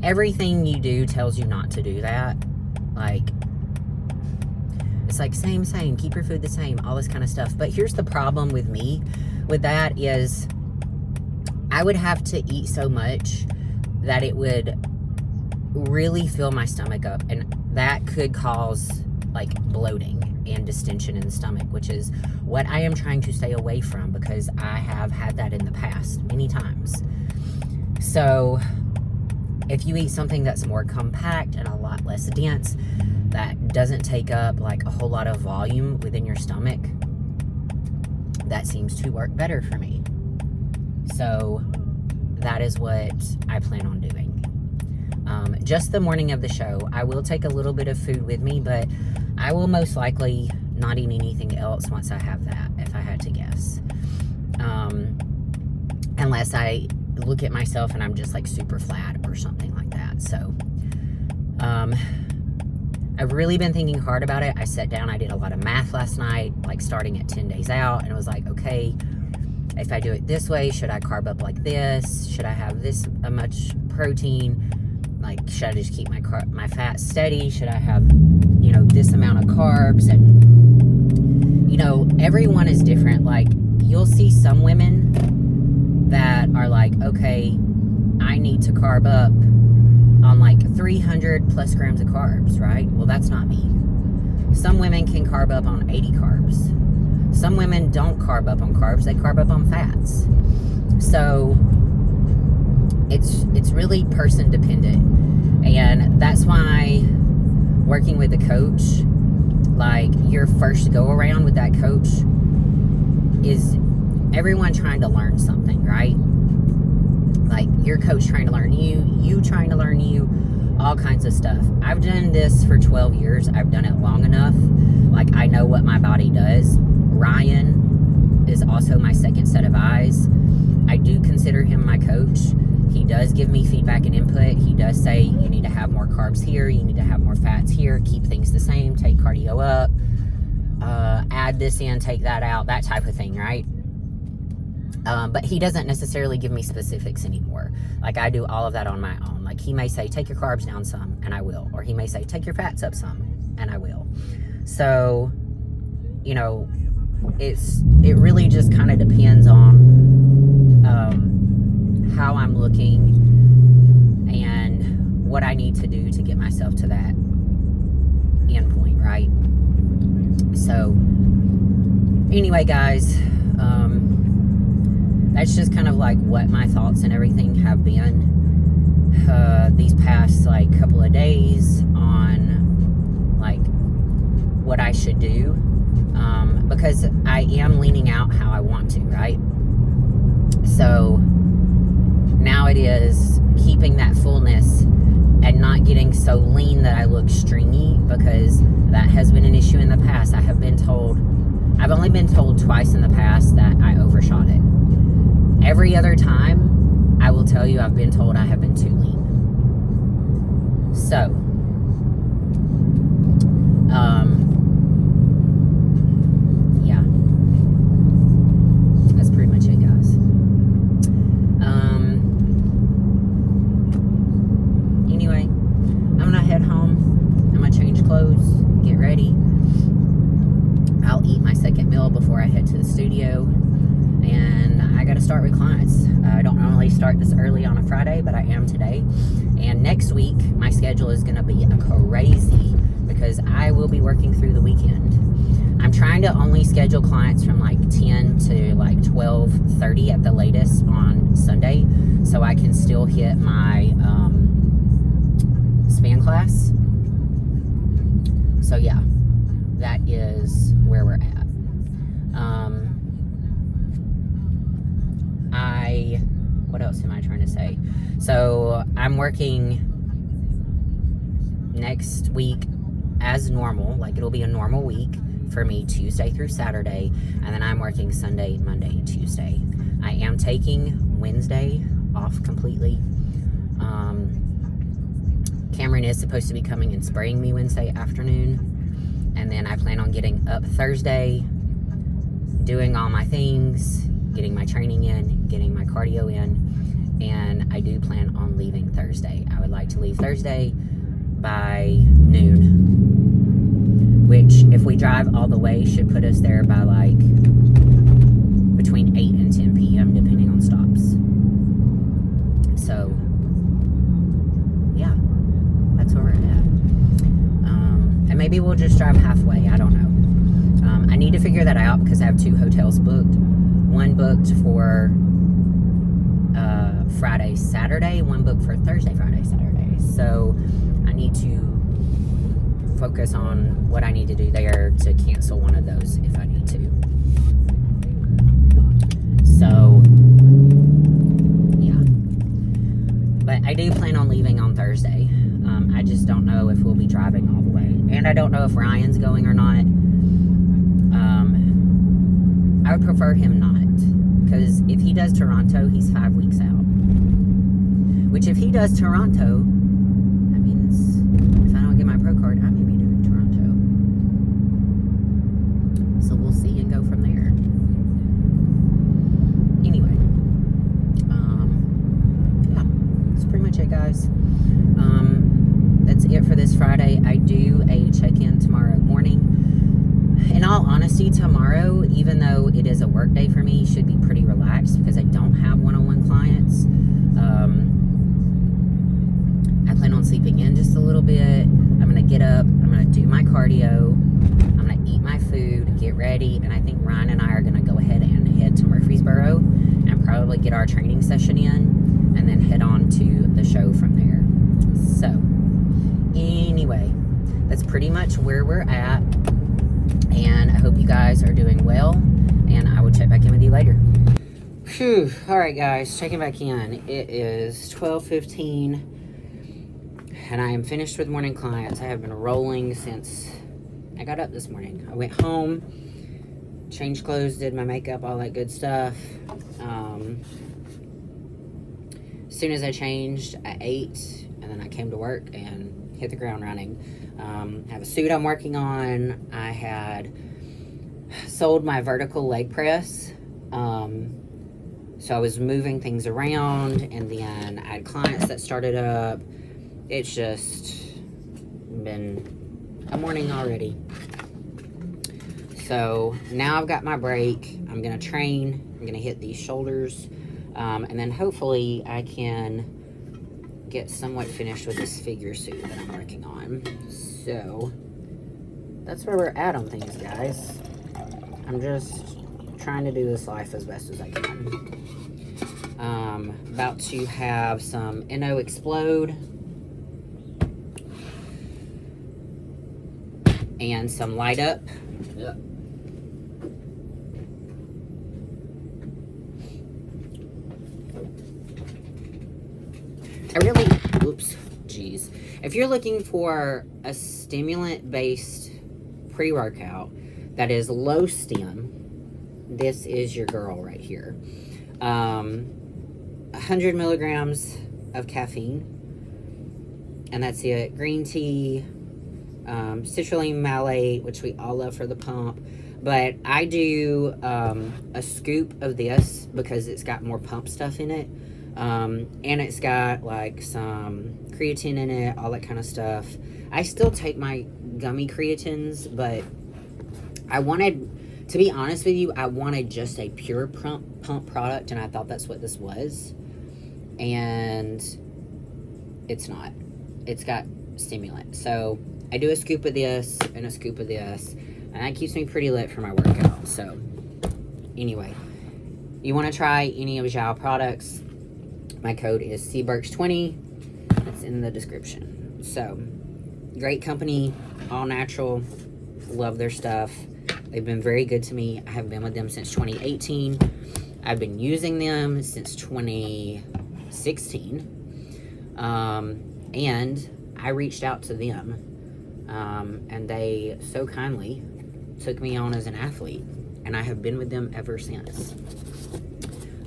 everything you do tells you not to do that. Like, it's like, same, keep your food the same, all this kind of stuff. But here's the problem with me with that is I would have to eat so much that it would really fill my stomach up, and that could cause, like, bloating and distension in the stomach, which is what I am trying to stay away from, because I have had that in the past many times. So if you eat something that's more compact and a lot less dense, that doesn't take up, like, a whole lot of volume within your stomach, that seems to work better for me. So that is what I plan on doing. Just the morning of the show, I will take a little bit of food with me, but I will most likely not eat anything else once I have that, if I had to guess. Unless I look at myself and I'm just, like, super flat or something like that. So I've really been thinking hard about it. I sat down, I did a lot of math last night, like starting at 10 days out, and it was like, okay, if I do it this way, should I carb up like this? Should I have this much protein? Like, should I just keep my fat steady? Should I have, you know, this amount of carbs? And, you know, everyone is different. Like, you'll see some women that are like, okay, I need to carb up on like 300 plus grams of carbs, right? Well, that's not me. Some women can carb up on 80 carbs. Some women don't carb up on carbs, they carb up on fats. So it's really person dependent. And that's why working with a coach, like, your first go around with that coach is everyone trying to learn something, right? Like, your coach trying to learn you trying to learn you, all kinds of stuff. I've done this for 12 years. I've done it long enough. Like, I know what my body does. Ryan is also my second set of eyes. I do consider him my coach. He does give me feedback and input. He does say, you need to have more carbs here, you need to have more fats here, keep things the same, take cardio up, add this in, take that out, that type of thing, right? But he doesn't necessarily give me specifics anymore. Like, I do all of that on my own. Like, he may say, take your carbs down some, and I will. Or he may say, take your fats up some, and I will. So, you know, it really just kind of depends on how I'm looking and what I need to do to get myself to that end point, right? So, anyway, guys, that's just kind of like what my thoughts and everything have been these past, like, couple of days on, like, what I should do, because I am leaning out how I want to, right? So now it is keeping that fullness and not getting so lean that I look stringy, because that has been an issue in the past. I've only been told twice in the past that I overshot it. Every other time, I will tell you, I've been told I have been too lean. So, yeah. That's pretty much it, guys. Anyway, I'm gonna head home. I'm gonna change clothes, get ready. I'll eat my second meal before I head to the studio. And I got to start with clients. I don't normally start this early on a Friday, but I am today. And next week, my schedule is going to be crazy because I will be working through the weekend. I'm I'm trying to only schedule clients from like 10 to like 12:30 at the latest on Sunday, so I can still hit my span class. So yeah, that is where we're at. What else am I trying to say? So I'm working next week as normal, like it'll be a normal week for me, Tuesday through Saturday, and then I'm working Sunday, Monday, Tuesday. I am taking Wednesday off completely. Cameron is supposed to be coming and spraying me Wednesday afternoon, and then I plan on getting up Thursday, doing all my things, getting my training in, getting my cardio in, and I do plan on leaving Thursday. I would like to leave Thursday by noon, which if we drive all the way should put us there by like between 8 and 10 p.m. depending on stops. So yeah, that's where we're at. And maybe we'll just drive halfway, I don't know. I need to figure that out because I have 2 hotels booked. One booked for Friday, Saturday, one booked for Thursday, Friday, Saturday. So I need to focus on what I need to do there to cancel one of those if I need to. So yeah, but I do plan on leaving on Thursday. I just don't know if we'll be driving all the way, and I don't know if Ryan's going or not. I would prefer him not, because if he does Toronto, he's 5 weeks out. Which if he does Toronto, that means if I don't get my pro card, I may be doing Toronto. So we'll see and go from there. Anyway, yeah, that's pretty much it, guys. That's it for this Friday. I do a check-in tomorrow morning. In all honesty, tomorrow, even though it is a work day for me, should be pretty relaxed because I don't have one-on-one clients. I plan on sleeping in just a little bit. I'm going to get up. I'm going to do my cardio. I'm going to eat my food, get ready, and I think Ryan and I are going to go ahead and head to Murfreesboro and probably get our training session in and then head on to the show from there. So, anyway, that's pretty much where we're at. And I hope you guys are doing well, and I will check back in with you later. Phew. All right, guys, checking back in. It is 12:15, and I am finished with morning clients. I have been rolling since I got up this morning. I went home, changed clothes, did my makeup, all that good stuff. As soon as I changed, I ate, and then I came to work and hit the ground running. I have a suit I'm working on. I had sold my vertical leg press. So I was moving things around, and then I had clients that started up. It's just been a morning already. So now I've got my break. I'm going to train. I'm going to hit these shoulders. And then hopefully I can get somewhat finished with this figure suit that I'm working on. So that's where we're at on things, guys. I'm just trying to do this life as best as I can. About to have some NO Explode and some Light Up. Yep. If you're looking for a stimulant-based pre-workout that is low stim, this is your girl right here. 100 milligrams of caffeine, and that's it. Green tea, citrulline malate, which we all love for the pump, but I do a scoop of this because it's got more pump stuff in it. And it's got like some creatine in it, all that kind of stuff. I still take my gummy creatines, but I wanted, to be honest with you, I wanted just a pure pump product, and I thought that's what this was. And it's not. It's got stimulant. So I do a scoop of this and a scoop of this. And that keeps me pretty lit for my workout. So, anyway, you want to try any of Zhao products, my code is CBurks20. It's in the description. So, great company, all natural. Love their stuff. They've been very good to me. I have been with them since 2018. I've been using them since 2016. And I reached out to them. And they so kindly took me on as an athlete. And I have been with them ever since.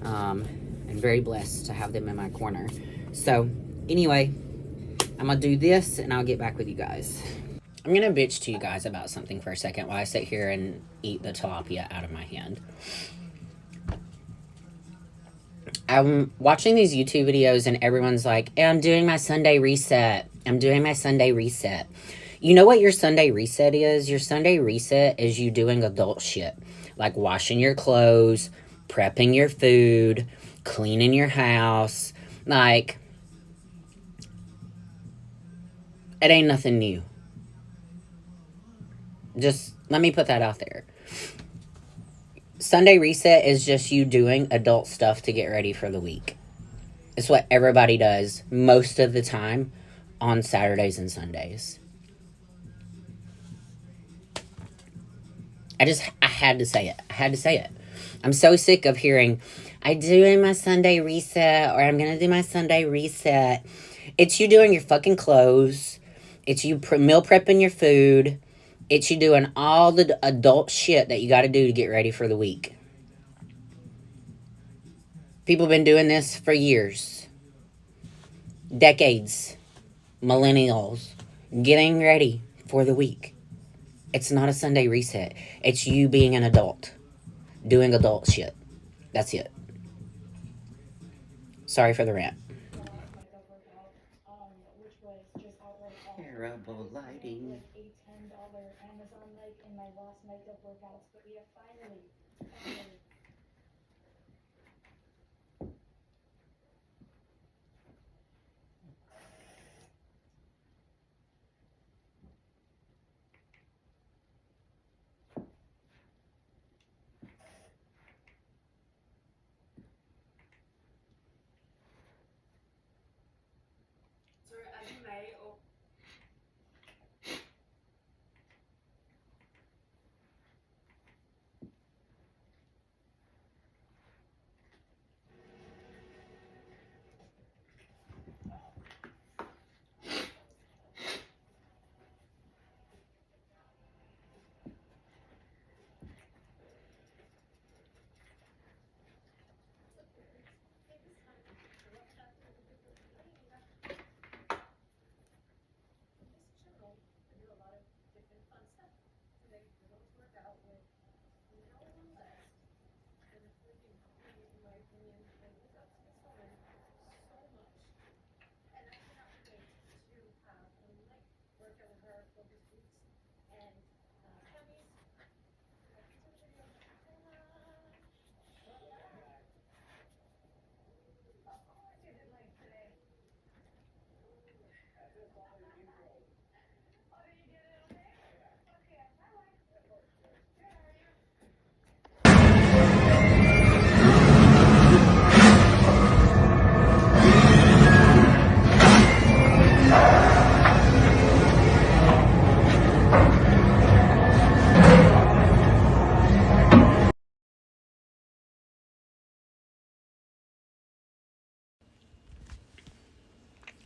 And very blessed to have them in my corner. So, anyway, I'm going to do this and I'll get back with you guys. I'm going to bitch to you guys about something for a second while I sit here and eat the tilapia out of my hand. I'm watching these YouTube videos and everyone's like, hey, I'm doing my Sunday reset. I'm doing my Sunday reset. You know what your Sunday reset is? Your Sunday reset is you doing adult shit. Like washing your clothes, prepping your food, cleaning your house. Like, it ain't nothing new. Just let me put that out there. Sunday reset is just you doing adult stuff to get ready for the week. It's what everybody does most of the time on Saturdays and Sundays. I had to say it. I had to say it. I'm so sick of hearing, I'm doing my Sunday reset, or I'm going to do my Sunday reset. It's you doing your fucking clothes. It's you meal prepping your food. It's you doing all the adult shit that you got to do to get ready for the week. People have been doing this for years. Decades. Millennials. Getting ready for the week. It's not a Sunday reset. It's you being an adult. Doing adult shit. That's it. Sorry for the rant. Terrible lighting.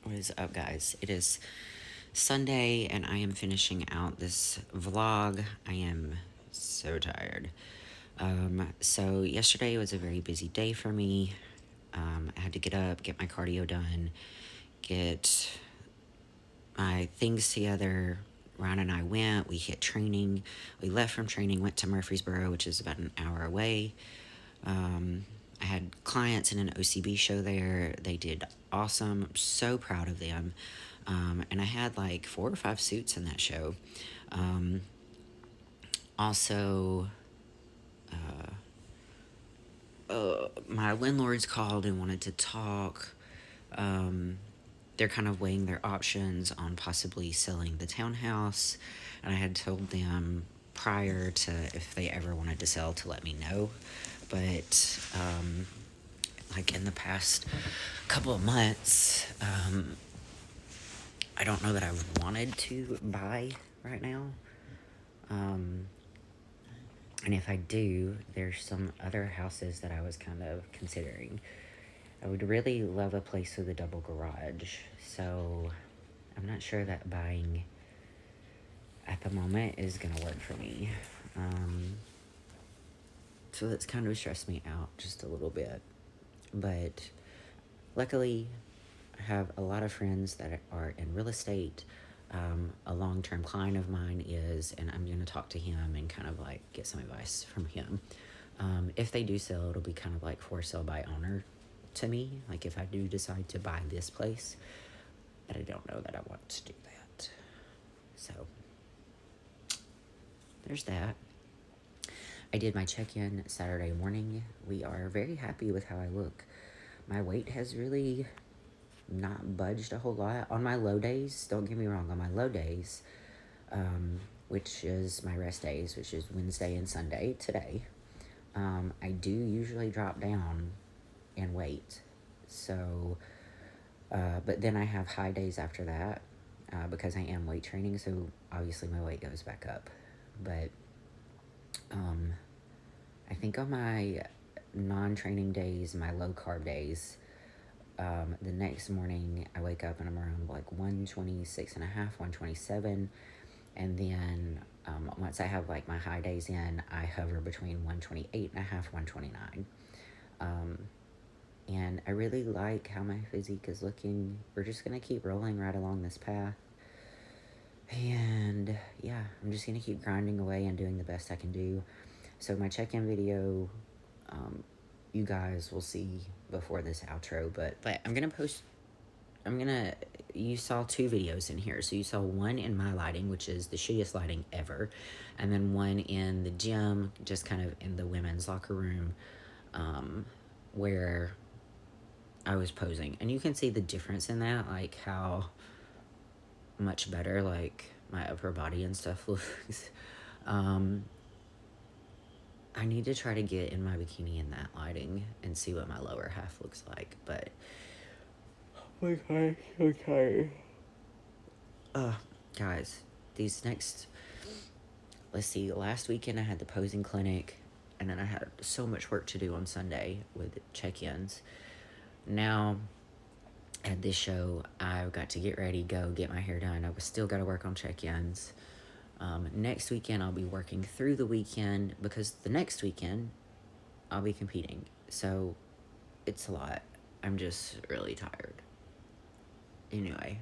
What is up, guys? It is Sunday and I am finishing out this vlog. I am so tired. So yesterday was a very busy day for me. I had to get up, get my cardio done, get my things together. Ron and I went, we hit training. We left from training, went to Murfreesboro, which is about an hour away. I had clients in an OCB show there. They did awesome. I'm so proud of them. And I had like 4 or 5 suits in that show. Also, my landlords called and wanted to talk. They're kind of weighing their options on possibly selling the townhouse. And I had told them prior to if they ever wanted to sell to let me know. But like in the past couple of months, I don't know that I've wanted to buy right now. And if I do, there's some other houses that I was kind of considering. I would really love a place with a double garage, so I'm not sure that buying at the moment is gonna work for me. So that's kind of stressed me out just a little bit. But luckily, I have a lot of friends that are in real estate. A long-term client of mine is, and I'm going to talk to him and kind of like get some advice from him. If they do sell, it'll be kind of like for sale by owner to me. Like if I do decide to buy this place, but I don't know that I want to do that. So there's that. I did my check-in Saturday morning. We are very happy with how I look. My weight has really not budged a whole lot. On my low days, don't get me wrong, on my low days, which is my rest days, which is Wednesday and Sunday today, I do usually drop down in weight. So, but then I have high days after that, because I am weight training, so obviously my weight goes back up. But, I think on my non-training days, my low-carb days, the next morning I wake up and I'm around like 126 and a half, 127. And then, once I have like my high days in, I hover between 128 and a half, 129. And I really like how my physique is looking. We're just going to keep rolling right along this path. And yeah, I'm just going to keep grinding away and doing the best I can do. So my check-in video, you guys will see before this outro, but you saw 2 videos in here. So you saw one in my lighting, which is the shittiest lighting ever, and then one in the gym, just kind of in the women's locker room, where I was posing. And you can see the difference in that, like how much better like my upper body and stuff looks. I need to try to get in my bikini in that lighting and see what my lower half looks like, but okay. Guys, these next, let's see, last weekend I had the posing clinic, and then I had so much work to do on Sunday with check-ins. Now, at this show, I've got to get ready, go get my hair done. I still got to work on check-ins. Next weekend, I'll be working through the weekend, because the next weekend, I'll be competing. So, it's a lot. I'm just really tired. Anyway.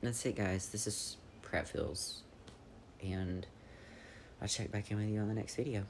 That's it, guys. This is Prattville's, and I'll check back in with you on the next video.